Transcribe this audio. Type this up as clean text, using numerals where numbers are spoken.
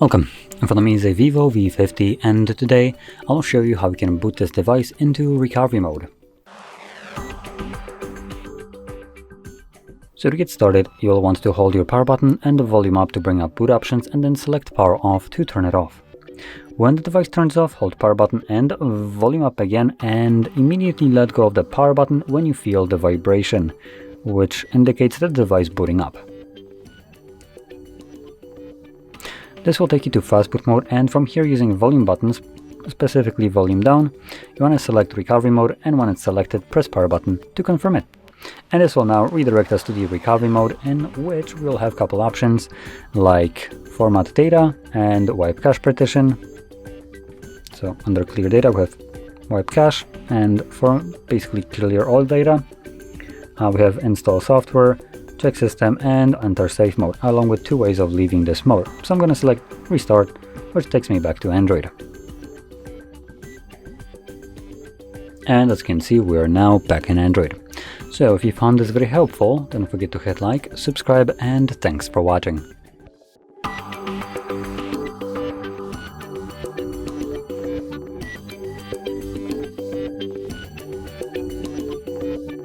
Welcome, in front of me is a VIVO V50 and today I'll show you how you can boot this device into recovery mode. So to get started, you'll want to hold your power button and the volume up to bring up boot options and then select power off to turn it off. When the device turns off, hold power button and volume up again and immediately let go of the power button when you feel the vibration, which indicates the device booting up. This will take you to Fastboot Mode, and from here, using volume buttons, specifically volume down, you want to select recovery mode, and when it's selected, press power button to confirm it. And this will now redirect us to the recovery mode, in which we'll have a couple options like format data and wipe cache partition. So under clear data we have wipe cache, and for basically clear all data we have install software, check system and enter safe mode, along with two ways of leaving this mode. So I'm going to select restart, which takes me back to Android. And as you can see, we are now back in Android. So if you found this very helpful, don't forget to hit like, subscribe, and thanks for watching.